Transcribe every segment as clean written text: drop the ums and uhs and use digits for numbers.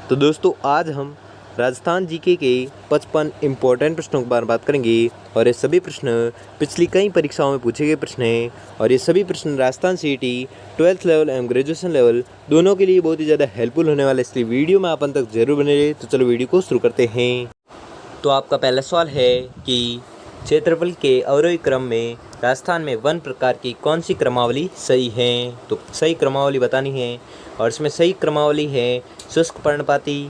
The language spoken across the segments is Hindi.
तो दोस्तों आज हम राजस्थान जीके के 55 इम्पोर्टेंट प्रश्नों के बारे में बात करेंगे और ये सभी प्रश्न पिछली कई परीक्षाओं में पूछे गए प्रश्न हैं और ये सभी प्रश्न राजस्थान सीईटी 12th लेवल एवं ग्रेजुएशन लेवल दोनों के लिए बहुत ही ज़्यादा हेल्पफुल होने वाला है, इसलिए वीडियो में आप अंत तक जरूर बने रहिए। तो चलो वीडियो को शुरू करते हैं। तो आपका पहला सवाल है कि क्षेत्रफल के अवरोही क्रम में राजस्थान में वन प्रकार की कौन सी क्रमावली सही है। तो सही क्रमावली बतानी है और इसमें सही क्रमावली है शुष्क पर्णपाती,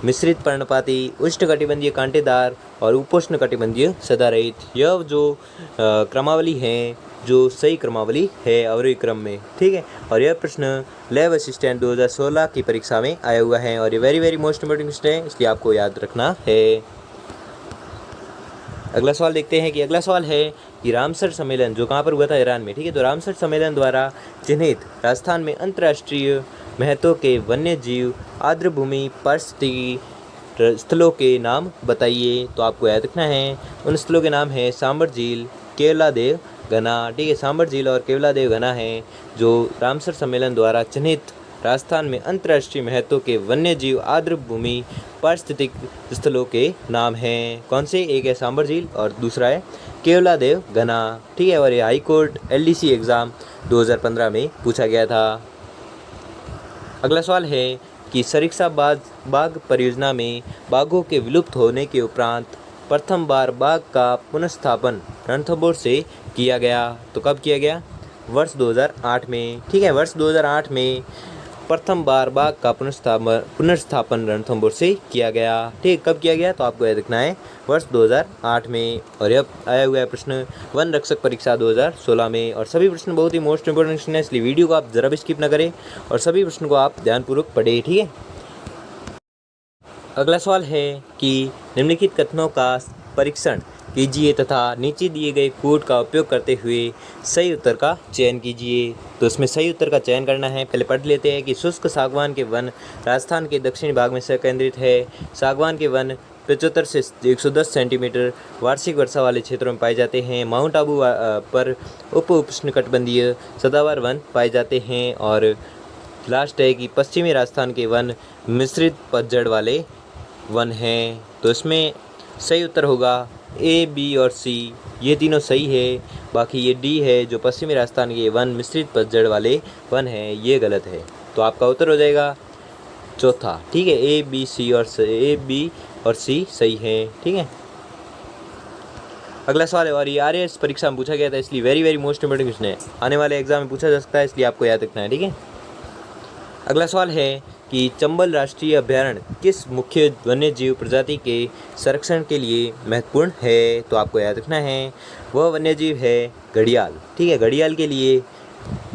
मिश्रित पर्णपाती, उष्णकटिबंधीय कांटेदार और उपोष्णकटिबंधीय सदारहित। यह जो क्रमावली है जो सही क्रमावली है अवरोही क्रम में, ठीक है। और यह प्रश्न लैब असिस्टेंट 2016 की परीक्षा में आया हुआ है और ये वेरी मोस्ट इम्पोर्टेंट क्वेश्चन है, इसलिए आपको याद रखना है। अगला सवाल देखते हैं कि अगला सवाल है कि रामसर सम्मेलन जो कहाँ पर हुआ था, ईरान में, ठीक है। तो रामसर सम्मेलन द्वारा चिन्हित राजस्थान में अंतर्राष्ट्रीय महत्व के वन्य जीव आर्द्रभूमि पारिस्थितिकी स्थलों के नाम बताइए। तो आपको याद रखना है उन स्थलों के नाम है सांबर झील, केवलादेव घना, ठीक है। सांबर झील और केवलादेव घना है जो रामसर सम्मेलन द्वारा चिन्हित राजस्थान में अंतर्राष्ट्रीय महत्व के वन्य जीव आर्द्रभूमि पारिस्थितिक स्थलों के नाम हैं। कौन से? एक है सांबर झील और दूसरा है केवलादेव घना, ठीक है। और ये हाई कोर्ट LDC एग्ज़ाम 2015 में पूछा गया था। अगला सवाल है कि सरिस्का बाघ परियोजना में बाघों के विलुप्त होने के उपरांत प्रथम बार बाघ का पुनर्स्थापन रणथंभौर से किया गया। तो कब किया गया? वर्ष 2008 में, ठीक है। वर्ष 2008 में प्रथम बार बाघ का पुनर्स्थापन रणथंभौर से किया गया, ठीक। कब किया गया? तो आपको याद रखना है वर्ष 2008 में। और यह आया हुआ है प्रश्न वन रक्षक परीक्षा 2016 में और सभी प्रश्न बहुत ही मोस्ट इंपोर्टेंट प्रश्न है, इसलिए वीडियो को आप जरा भी स्किप ना करें और सभी प्रश्नों को आप ध्यानपूर्वक पढ़ें, ठीक है। अगला सवाल है कि निम्नलिखित कथनों का परीक्षण कीजिए तथा नीचे दिए गए कोड का उपयोग करते हुए सही उत्तर का चयन कीजिए। तो इसमें सही उत्तर का चयन करना है। पहले पढ़ लेते हैं कि शुष्क सागवान के वन राजस्थान के दक्षिणी भाग में संकेंद्रित है। सागवान के वन 75 से 110 सेंटीमीटर वार्षिक वर्षा वाले क्षेत्रों में पाए जाते हैं। माउंट आबू पर उपोष्णकटिबंधीय सदाबहार वन पाए जाते हैं। और लास्ट है कि पश्चिमी राजस्थान के वन मिश्रित पतझड़ वाले वन हैं। तो इसमें सही उत्तर होगा A, B और C, ये तीनों सही है। बाकी ये D है जो पश्चिमी राजस्थान के वन मिश्रित पतझड़ वाले वन हैं, ये गलत है। तो आपका उत्तर हो जाएगा चौथा, ठीक है। A, B और C सही है, ठीक है। अगला सवाल है और ये RAS परीक्षा में पूछा गया था, इसलिए वेरी मोस्ट इंपोर्टेंट क्वेश्चन है, आने वाले एग्जाम में पूछा जा सकता है, इसलिए आपको याद रखना है, ठीक है। अगला सवाल है कि चंबल राष्ट्रीय अभयारण्य किस मुख्य वन्य जीव प्रजाति के संरक्षण के लिए महत्वपूर्ण है। तो आपको याद रखना है वह वन्य जीव है घड़ियाल, ठीक है। घड़ियाल के लिए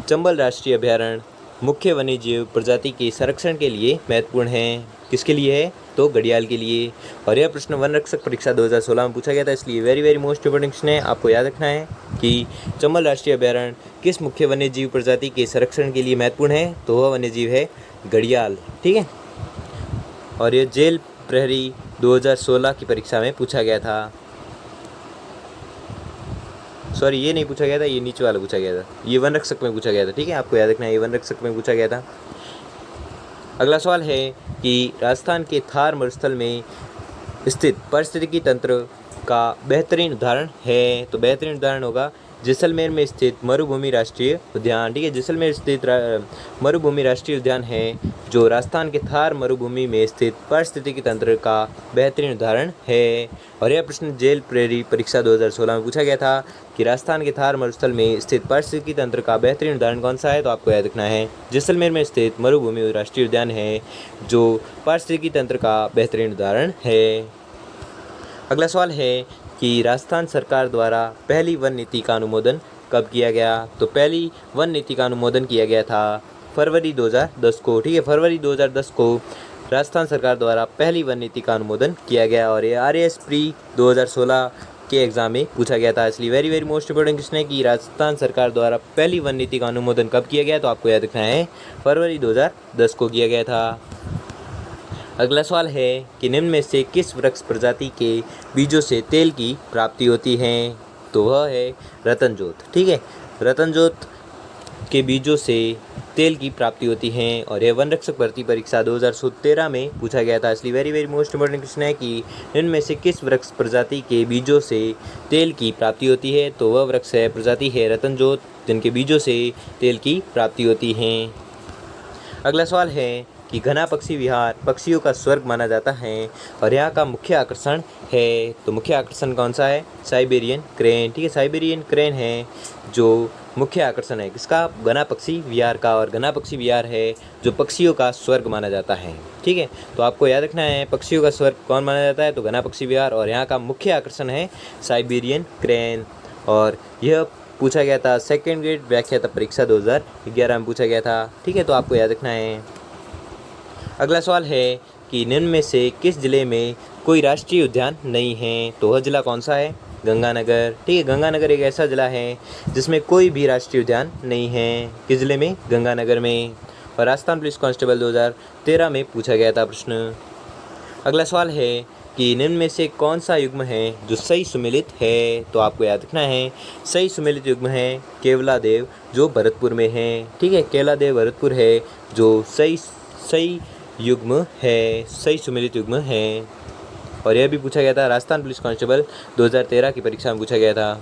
चंबल राष्ट्रीय अभयारण्य मुख्य वन्य जीव प्रजाति के संरक्षण के लिए महत्वपूर्ण है। किसके लिए है? तो घड़ियाल के लिए। और यह प्रश्न वन रक्षक परीक्षा 2016 में पूछा गया था, इसलिए वेरी मोस्ट इंपोर्टेंट क्वेश्चन है, आपको याद रखना है कि चंबल राष्ट्रीय अभयारण्य किस मुख्य वन्य जीव प्रजाति के संरक्षण के लिए महत्वपूर्ण है। तो वह वन्य जीव है घड़ियाल, ठीक है। और यह जेल प्रहरी 2016 की परीक्षा में पूछा गया था। सॉरी, ये नहीं पूछा गया था, ये नीचे वाला पूछा गया था, ये वन रक्षक में पूछा गया था, ठीक है। आपको याद रखना है ये वन रक्षक में पूछा गया था। अगला सवाल है कि राजस्थान के थार मरुस्थल में स्थित पारिस्थितिकी तंत्र का बेहतरीन उदाहरण है। तो बेहतरीन उदाहरण होगा जैसलमेर में स्थित मरुभूमि राष्ट्रीय उद्यान, ठीक है। जैसलमेर स्थित मरुभूमि राष्ट्रीय उद्यान है जो राजस्थान के थार मरुभूमि में स्थित पारिस्थितिकी तंत्र का बेहतरीन उदाहरण है। और यह प्रश्न जेल प्रेरी परीक्षा 2016 में पूछा गया था कि राजस्थान के थार मरुस्थल में स्थित पारिस्थितिकी तंत्र का बेहतरीन उदाहरण कौन सा है। तो आपको याद रखना है जैसलमेर में स्थित मरुभूमि राष्ट्रीय उद्यान है जो पारिस्थितिकी तंत्र का बेहतरीन उदाहरण है। अगला सवाल है कि राजस्थान सरकार द्वारा पहली वन नीति का अनुमोदन कब किया गया। तो पहली वन नीति का अनुमोदन किया गया था फरवरी 2010 को, ठीक है। फरवरी 2010 को राजस्थान सरकार द्वारा पहली वन नीति का अनुमोदन किया गया और ये RAS प्री 2016 के एग्जाम में पूछा गया था, इसलिए वेरी मोस्ट इंपोर्टेंट क्वेश्चन है कि राजस्थान सरकार द्वारा पहली वन नीति का अनुमोदन कब किया गया। तो आपको याद रखना है फरवरी 2010 को किया गया था। अगला सवाल है कि निम्न में से किस वृक्ष प्रजाति के बीजों से तेल की प्राप्ति होती है। तो वह है रतनजोत, ठीक है। रतनजोत के बीजों से तेल की प्राप्ति होती है। और यह वन रक्षक भर्ती परीक्षा 2013 में पूछा गया था। इसलिए very very most important question है कि इनमें से किस वृक्ष प्रजाति के बीजों से तेल की प्राप्ति होती है। तो वह वृक्ष है प्रजाति है रतनजोत, जिनके बीजों से तेल की प्राप्ति होती है। अगला सवाल है कि घना पक्षी विहार पक्षियों का स्वर्ग माना जाता है और यहाँ का मुख्य आकर्षण है। तो मुख्य आकर्षण कौन सा है? Siberian crane. ठीक है, साइबेरियन क्रेन है जो मुख्य आकर्षण है किसका? घना पक्षी विहार का। और घना पक्षी विहार है जो पक्षियों का स्वर्ग माना जाता है। ठीक है, तो आपको याद रखना है पक्षियों का स्वर्ग कौन माना जाता है? तो घना पक्षी विहार। और यहाँ का मुख्य आकर्षण है साइबेरियन क्रेन। और यह पूछा गया था सेकेंड ग्रेड व्याख्याता परीक्षा 2011 में पूछा गया था। ठीक है, तो आपको याद रखना है। अगला सवाल है कि निम्न में से किस जिले में कोई राष्ट्रीय उद्यान नहीं है? तो वह जिला कौन सा है? गंगानगर। ठीक है, गंगानगर एक ऐसा जिला है जिसमें कोई भी राष्ट्रीय उद्यान नहीं है। किस जिले में? गंगानगर में। और राजस्थान पुलिस कांस्टेबल 2013 में पूछा गया था प्रश्न। अगला सवाल है कि निम्न में से कौन सा युग्म है जो सही सुमेलित है? तो आपको याद रखना है सही सुमेलित युग्म है केवलादेव, जो भरतपुर में है। ठीक है, केवलादेव भरतपुर है जो सही युग्म है, सही सुमेलित युग्म है। और यह भी पूछा गया था राजस्थान पुलिस कांस्टेबल 2013 की परीक्षा में पूछा गया था।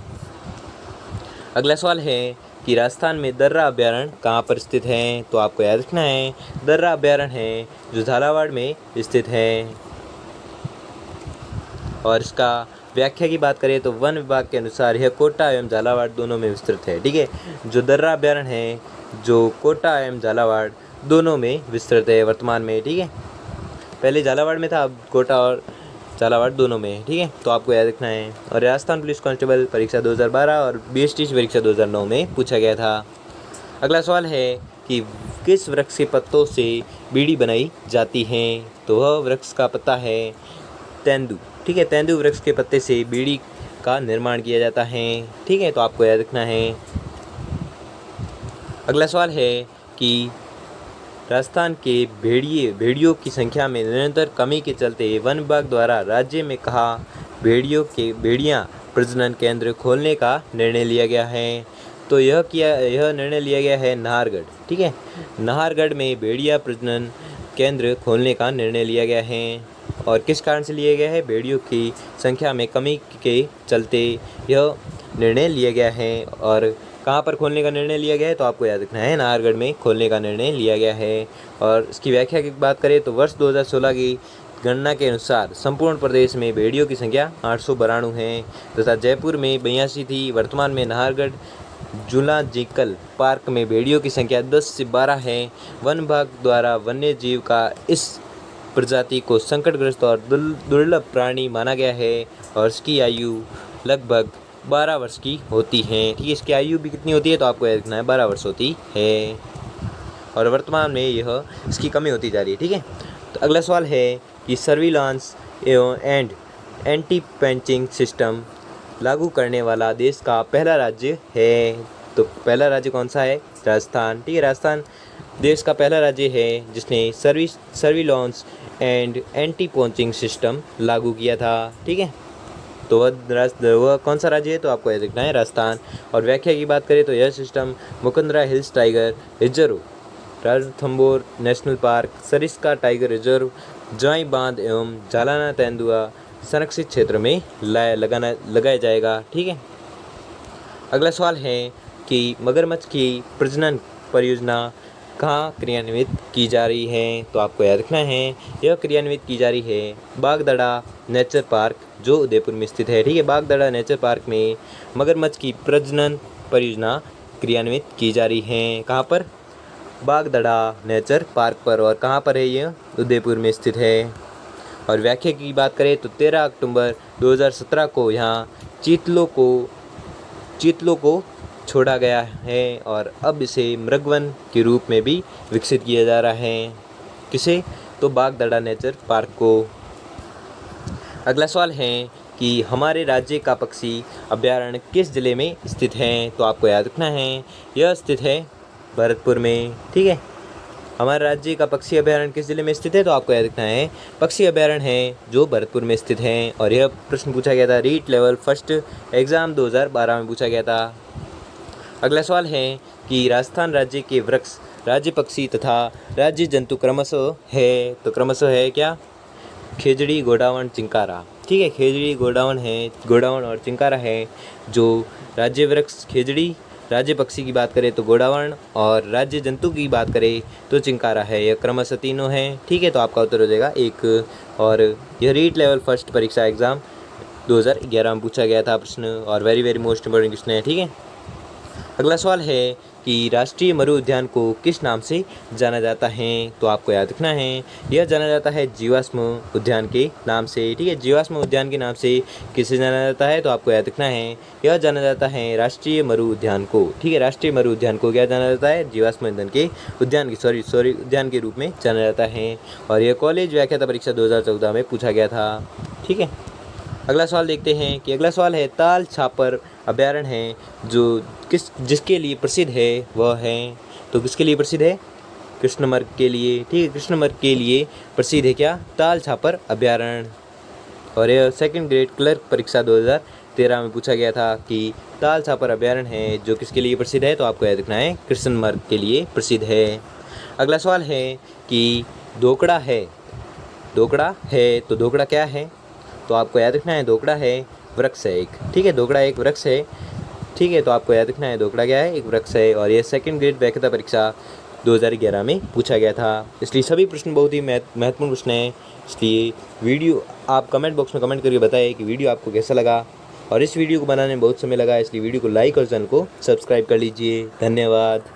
अगला सवाल है कि राजस्थान में दर्रा अभ्यारण्य कहाँ पर स्थित है? तो आपको याद रखना है दर्रा अभ्यारण्य है जो झालावाड़ में स्थित है। और इसका व्याख्या की बात करें तो वन विभाग के अनुसार यह कोटा एवं झालावाड़ दोनों में विस्तृत है। ठीक है, जो दर्रा अभ्यारण्य है जो कोटा एवं झालावाड़ दोनों में विस्तृत है वर्तमान में। ठीक है, पहले झालावाड़ में था, अब कोटा और झालावाड़ दोनों में है। ठीक है, तो आपको याद रखना है। और राजस्थान पुलिस कांस्टेबल परीक्षा 2012 और बीएसटी परीक्षा 2009 में पूछा गया था। अगला सवाल है कि किस वृक्ष के पत्तों से बीड़ी बनाई जाती है? तो वह वृक्ष का पत्ता है तेंदू। ठीक है, तेंदू वृक्ष के पत्ते से बीड़ी का निर्माण किया जाता है। ठीक है, तो आपको याद रखना है। अगला सवाल है कि राजस्थान के भेड़ियों की संख्या में निरंतर कमी के चलते वन विभाग द्वारा राज्य में कहा भेड़ियां प्रजनन केंद्र खोलने का निर्णय लिया गया है। तो यह निर्णय लिया गया है नाहरगढ़। ठीक है, नाहरगढ़ में भेड़िया प्रजनन केंद्र खोलने का निर्णय लिया गया है। और किस कारण से लिया गया है? भेड़ियों की संख्या में कमी के चलते यह निर्णय लिया गया है। और कहाँ पर खोलने का निर्णय लिया गया है? तो आपको याद रखना है नाहरगढ़ में खोलने का निर्णय लिया गया है। और इसकी व्याख्या की बात करें तो वर्ष 2016 की गणना के अनुसार संपूर्ण प्रदेश में भेड़ियों की संख्या 892 है तथा जयपुर में 82 थी। वर्तमान में नाहरगढ़ जूलॉजिकल पार्क में भेड़ियों की संख्या 10 से 12 है। वन विभाग द्वारा वन्य जीव का इस प्रजाति को संकटग्रस्त और दुर्लभ प्राणी माना गया है और इसकी आयु लगभग 12 वर्ष की होती है। ठीक है, इसकी आयु भी कितनी होती है? तो आपको याद रखना है 12 वर्ष होती है। और वर्तमान में यह इसकी कमी होती जा रही है। ठीक है, तो अगला सवाल है कि सर्विलांस एंड एंटी पैंचिंग सिस्टम लागू करने वाला देश का पहला राज्य है। तो पहला राज्य कौन सा है? राजस्थान। ठीक है, राजस्थान देश का पहला राज्य है जिसने सर्विलांस एंड एंटी पैंचिंग सिस्टम लागू किया था। ठीक है, तो वह कौन सा राज्य है? तो आपको याद रखना है राजस्थान। और व्याख्या की बात करें तो यह system Mukundra hills tiger reserve, Ranthambore national park, Sariska tiger reserve, Jawai Bandh एवं जालाना तेंदुआ संरक्षित क्षेत्र में लगाया जाएगा। ठीक है, अगला सवाल है कि मगरमच्छ की प्रजनन परियोजना कहाँ क्रियान्वित की जा रही है? तो आपको याद रखना है यह क्रियान्वित की जा रही है बागदड़ा नेचर पार्क जो उदयपुर में स्थित है। ठीक है, बागदड़ा नेचर पार्क में मगरमच्छ की प्रजनन परियोजना क्रियान्वित की जा रही है। कहाँ पर? बागदड़ा नेचर पार्क पर। और कहाँ पर है यह? उदयपुर में स्थित है। और व्याख्या की बात करें तो 13 अक्टूबर 2017 को यहाँ चीतलों को छोड़ा गया है और अब इसे मृगवन के रूप में भी विकसित किया जा रहा है। किसे? तो बागदड़ा नेचर पार्क को। अगला सवाल है कि हमारे राज्य का पक्षी अभ्यारण्य किस जिले में स्थित है? तो आपको याद रखना है यह स्थित है भरतपुर में। ठीक है, हमारे राज्य का पक्षी अभ्यारण्य किस जिले में स्थित है? तो आपको याद रखना है पक्षी अभ्यारण्य है जो भरतपुर में स्थित है। और यह प्रश्न पूछा गया था रीट लेवल फर्स्ट एग्ज़ाम 2012 में पूछा गया था। अगला सवाल है कि राजस्थान राज्य के वृक्ष राज्य पक्षी तथा राज्य जंतु क्रमशः है, तो क्रमशः है क्या? खेजड़ी, गोडावण, चिंकारा। ठीक है, खेजड़ी, गोडावण है, गोडावण और चिंकारा है। जो राज्य वृक्ष खेजड़ी, राज्य पक्षी की बात करें तो गोडावण और राज्य जंतु की बात करें तो चिंकारा है। यह क्रमशः तीनों हैं। ठीक है, तो आपका उत्तर हो जाएगा 1। और यह रीट लेवल फर्स्ट परीक्षा एग्ज़ाम 2011 में पूछा गया था प्रश्न और very very most important question है। ठीक है, अगला सवाल है कि राष्ट्रीय मरु उद्यान को किस नाम से जाना जाता है? तो आपको याद रखना है, यह जाना जाता है जीवाश्म उद्यान के नाम से। ठीक है, जीवाश्म उद्यान के नाम से किसे जाना जाता है? तो आपको याद रखना है, यह जाना जाता है राष्ट्रीय मरु उद्यान को। ठीक है, राष्ट्रीय मरु उद्यान को क्या जाना जाता है? जीवाश्म ईंधन के उद्यान की उद्यान के रूप में जाना जाता है। और यह कॉलेज व्याख्याता परीक्षा 2014 में पूछा गया था। ठीक है, अगला सवाल देखते हैं कि अगला सवाल है ताल छापर अभयारण्य है जो जिसके लिए प्रसिद्ध है वह है, तो किसके लिए प्रसिद्ध है? कृष्णमृग के लिए। ठीक है, कृष्णमृग के लिए प्रसिद्ध है क्या? ताल छापर अभयारण्य। और यह सेकंड ग्रेड क्लर्क परीक्षा 2013 में पूछा गया था कि ताल छापर अभयारण्य है जो किसके लिए प्रसिद्ध है? तो आपको याद रखना है, कृष्णमृग के लिए प्रसिद्ध है। अगला सवाल है कि धोकड़ा है, धोकड़ा है तो धोकड़ा क्या है? तो आपको याद रखना है, धोकड़ा है वृक्ष है एक। ठीक है, धोकड़ा एक वृक्ष है। ठीक है, तो आपको याद रखना है, धोकड़ा क्या है? एक वृक्ष है। और ये सेकंड ग्रेड व्याख्याता परीक्षा 2011 में पूछा गया था। इसलिए सभी प्रश्न बहुत ही महत्वपूर्ण प्रश्न हैं। इसलिए वीडियो आप कमेंट बॉक्स में कमेंट करके बताएं कि वीडियो आपको कैसा लगा। और इस वीडियो को बनाने में बहुत समय लगा, इसलिए वीडियो को लाइक और चैनल को सब्सक्राइब कर लीजिए। धन्यवाद।